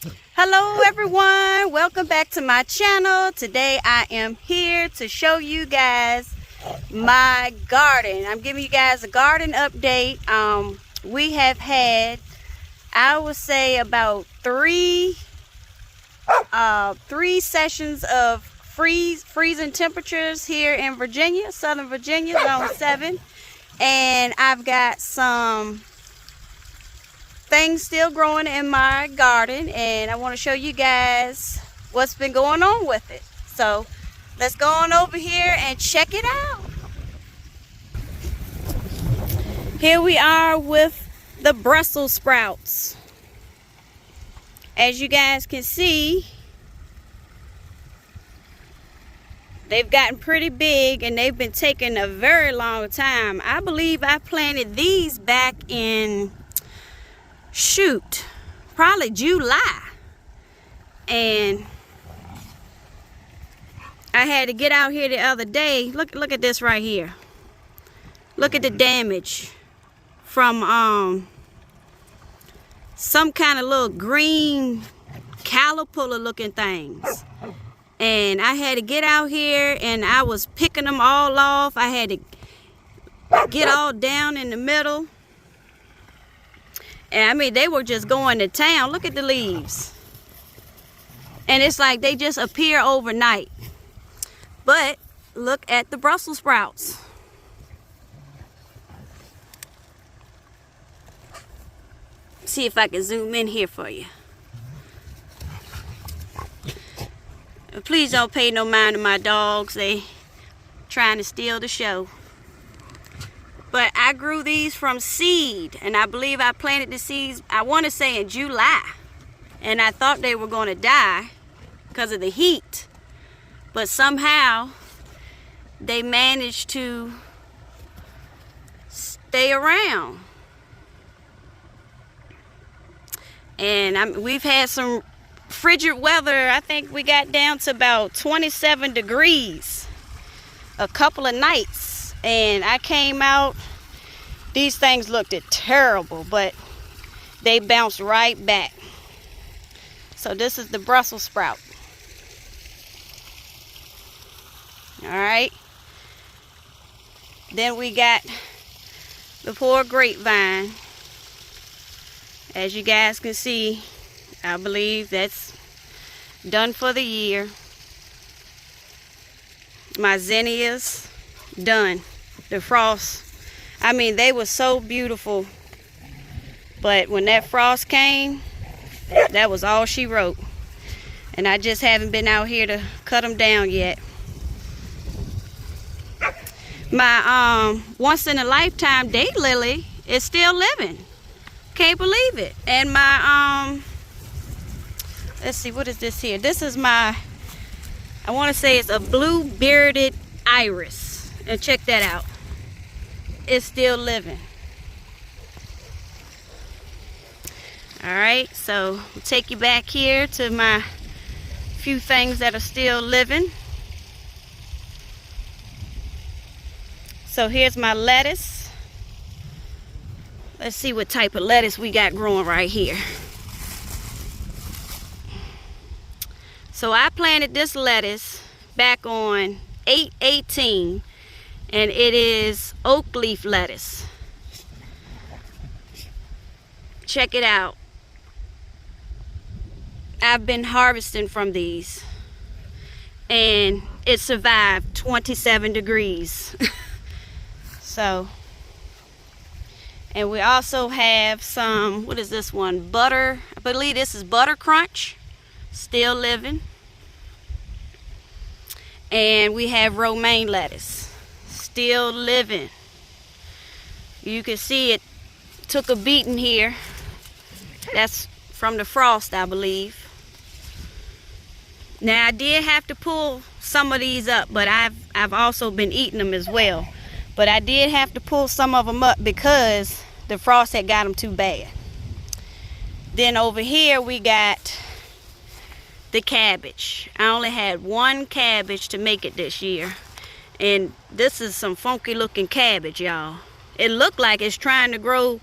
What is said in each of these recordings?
Hello everyone, welcome back to my channel. Today I am here to show you guys my garden. I'm giving you guys a garden update. We have had, I would say, about three sessions of freezing temperatures here in Virginia, Southern Virginia, zone 7. And I've got some things still growing in my garden, and I want to show you guys what's been going on with it. So let's go on over here and check it out. Here we are with the Brussels sprouts. As you guys can see, they've gotten pretty big and they've been taking a very long time. I believe I planted these back in probably July, and I had to get out here the other day. Look at this right here. Look at the damage from some kind of little green caterpillar looking things. And I had to get out here and I was picking them all off. I had to get all down in the middle. And I mean, they were just going to town. Look at the leaves. And it's like they just appear overnight. But look at the Brussels sprouts. See if I can zoom in here for you. Please don't pay no mind to my dogs. They trying to steal the show. But I grew these from seed, and I believe I planted the seeds, I want to say in July. And I thought they were going to die because of the heat. But somehow they managed to stay around. And we've had some frigid weather. I think we got down to about 27 degrees a couple of nights. And I came out, these things looked terrible, but they bounced right back. So this is the Brussels sprout. All right. Then we got the poor grapevine. As you guys can see, I believe that's done for the year. My zinnias, done. The frost, I mean, they were so beautiful, but when that frost came, that was all she wrote. And I just haven't been out here to cut them down yet. My once in a lifetime daylily is still living. Can't believe it. And my let's see, what is this here? This is my, I want to say it's a blue bearded iris. And check that out. It's still living. Alright, so we'll take you back here to my few things that are still living. So here's my lettuce. Let's see what type of lettuce we got growing right here. So I planted this lettuce back on 8/18. And it is oak leaf lettuce. Check it out. I've been harvesting from these. And it survived 27 degrees. So, and we also have some, what is this one? Butter, I believe this is Butter Crunch. Still living. And we have romaine lettuce. Still living. You can see it took a beating here. That's from the frost, I believe. Now I did have to pull some of these up, but I've also been eating them as well. But I did have to pull some of them up because the frost had got them too bad. Then over here we got the cabbage. I only had one cabbage to make it this year. And this is some funky looking cabbage, y'all. It looked like it's trying to grow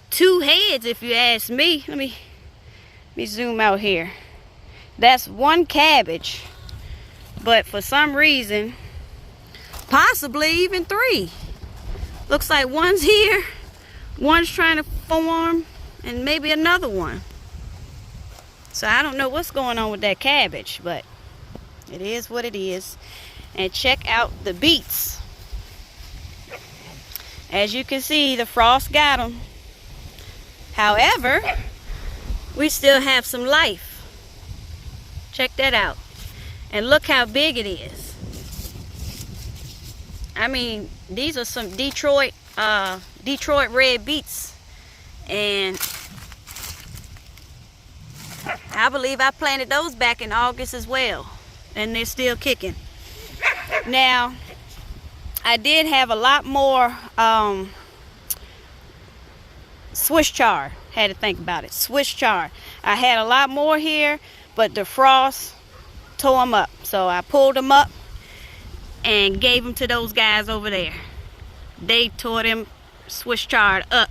two heads, if you ask me. Let me Let me zoom out here. That's one cabbage, but for some reason, possibly even 3. Looks like one's here, one's trying to form, and maybe another one. So I don't know what's going on with that cabbage, but it is what it is. And check out the beets. As you can see, the frost got them. However, we still have some life. Check that out. And look how big it is. I mean, these are some Detroit red beets. And I believe I planted those back in August as well. And they're still kicking. Now, I did have a lot more Swiss chard. Had to think about it. Swiss chard. I had a lot more here, but the frost tore them up. So I pulled them up and gave them to those guys over there. They tore them Swiss chard up.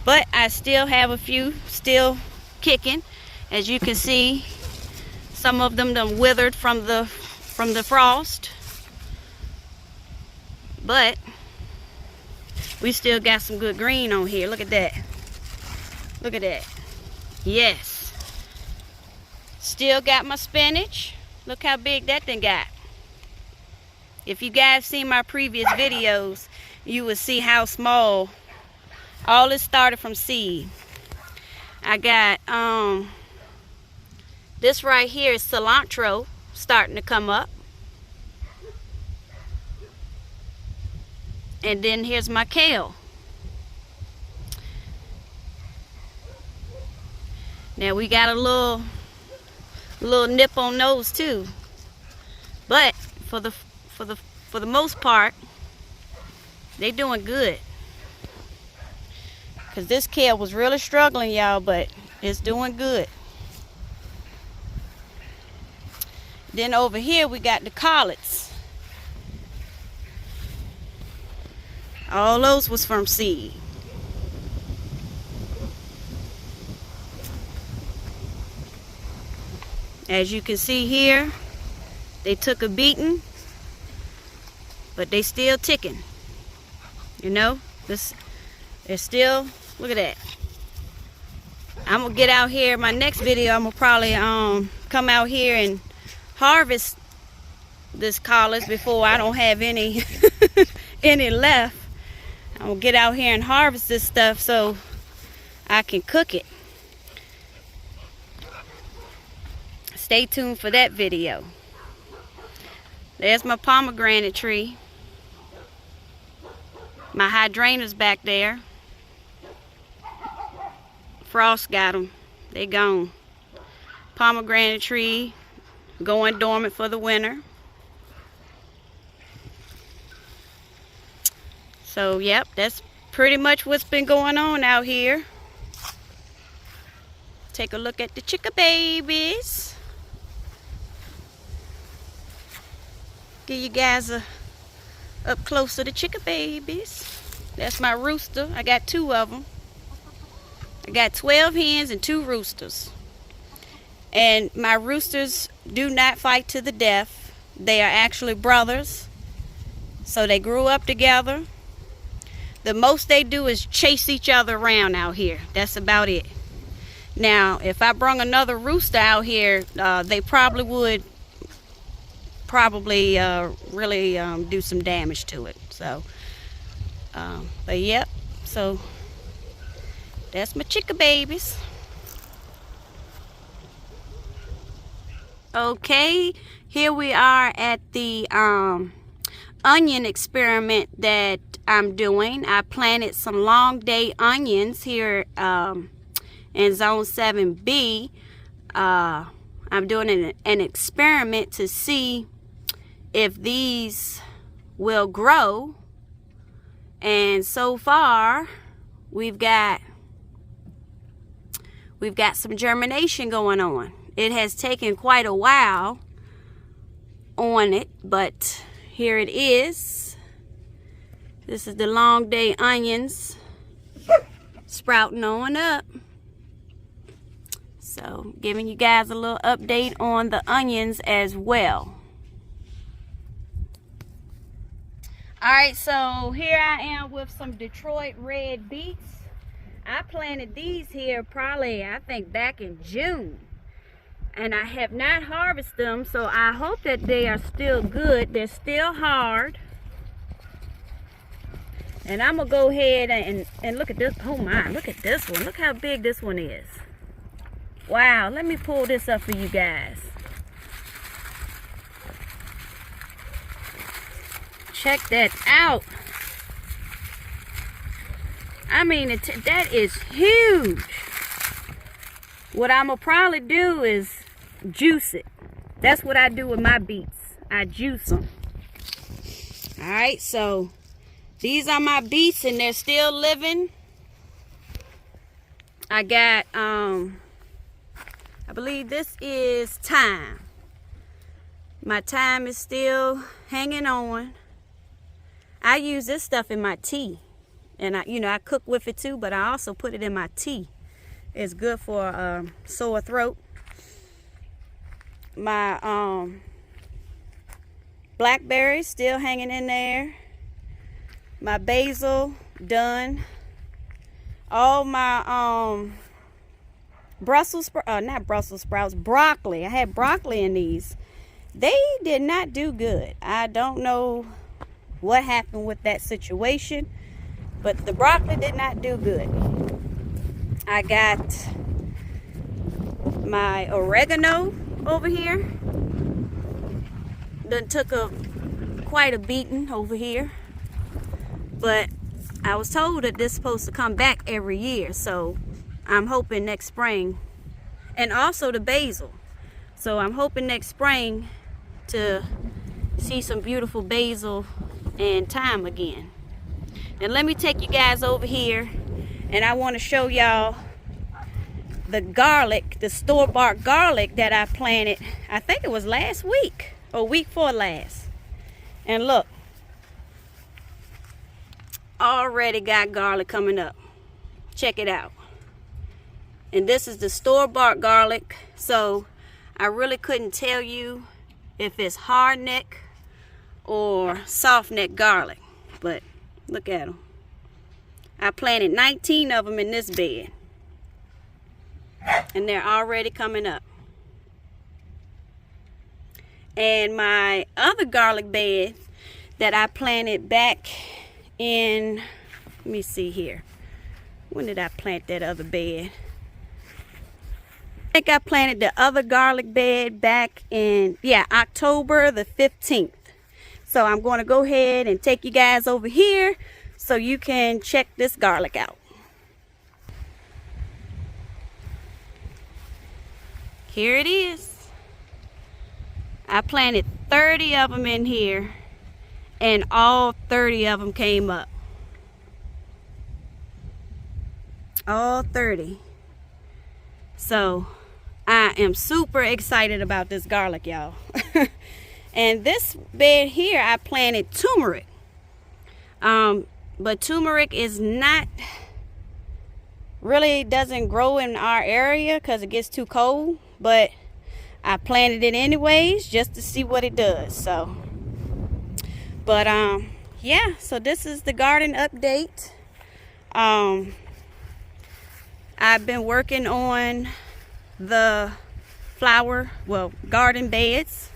But I still have a few still kicking. As you can see, some of them done withered from the frost. But we still got some good green on here. Look at that. Look at that. Yes. Still got my spinach. Look how big that thing got. If you guys seen my previous videos, you will see how small. All this started from seed. I got this right here is cilantro starting to come up. And then here's my kale. Now we got a little nip on those too. But for the most part, they doing good. Cause this kale was really struggling, y'all, but it's doing good. Then over here we got the collards. All those was from seed. As you can see here, they took a beating, but they still ticking. You know, they're still, look at that. I'm gonna get out here, my next video, I'm gonna probably come out here and harvest this collards before I don't have any any left. I'm gonna get out here and harvest this stuff so I can cook it. Stay tuned for that video. There's my pomegranate tree. My hydrangeas back there. Frost got them. They gone. Pomegranate tree going dormant for the winter. So, yep, that's pretty much what's been going on out here. Take a look at the chicka babies. Give you guys a up close to the chicka babies. That's my rooster. I got 2 of them. I got 12 hens and 2 roosters. And my roosters do not fight to the death. They are actually brothers. So they grew up together. The most they do is chase each other around out here. That's about it. Now, if I brung another rooster out here, they probably would really do some damage to it. So, but yep. So that's my chicka babies. Okay, here we are at the onion experiment that I'm doing. I planted some long day onions here in zone 7B. I'm doing an experiment to see if these will grow, and so far we've got some germination going on. It has taken quite a while on it, but here it is. This is the long day onions sprouting on up. So giving you guys a little update on the onions as well. Alright, so here I am with some Detroit red beets. I planted these here probably, I think, back in June. And I have not harvested them, so I hope that they are still good. They're still hard. And I'm going to go ahead and look at this. Oh my, look at this one. Look how big this one is. Wow, let me pull this up for you guys. Check that out. I mean, that is huge. What I'm going to probably do is juice it. That's what I do with my beets. I juice them. Alright, so these are my beets and they're still living. I got, I believe this is thyme. My thyme is still hanging on. I use this stuff in my tea. And I cook with it too, but I also put it in my tea. It's good for sore throat. My blackberries still hanging in there. My basil done. All my not Brussels sprouts, broccoli. I had broccoli in these. They did not do good. I don't know what happened with that situation, but the broccoli did not do good. I got my oregano over here. Done took quite a beating over here. But I was told that this is supposed to come back every year. So I'm hoping next spring. And also the basil. So I'm hoping next spring to see some beautiful basil and thyme again. And let me take you guys over here. And I want to show y'all the garlic, the store-bought garlic that I planted. I think it was last week or week before last. And look, already got garlic coming up. Check it out. And this is the store-bought garlic. So I really couldn't tell you if it's hard neck or soft neck garlic. But look at them. I planted 19 of them in this bed. And they're already coming up. And my other garlic bed that I planted back in, let me see here. When did I plant that other bed? I think I planted the other garlic bed back in, October the 15th. So I'm going to go ahead and take you guys over here so you can check this garlic out. Here it is. I planted 30 of them in here and all 30 of them came up. All 30. So I am super excited about this garlic, y'all. And this bed here I planted turmeric. But turmeric is not really doesn't grow in our area because it gets too cold. But I planted it anyways just to see what it does. So, but yeah. So this is the garden update. I've been working on the garden beds.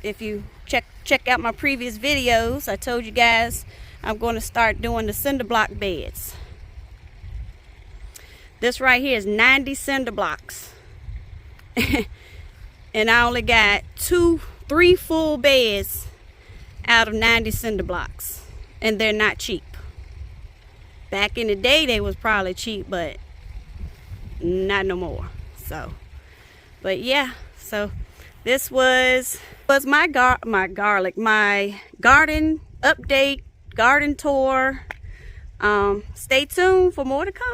If you check out my previous videos, I told you guys I'm going to start doing the cinder block beds. This right here is 90 cinder blocks. And I only got 3 full beds out of 90 cinder blocks. And they're not cheap. Back in the day they was probably cheap, but not no more. So, but yeah, so this was my garden update, garden tour. Stay tuned for more to come.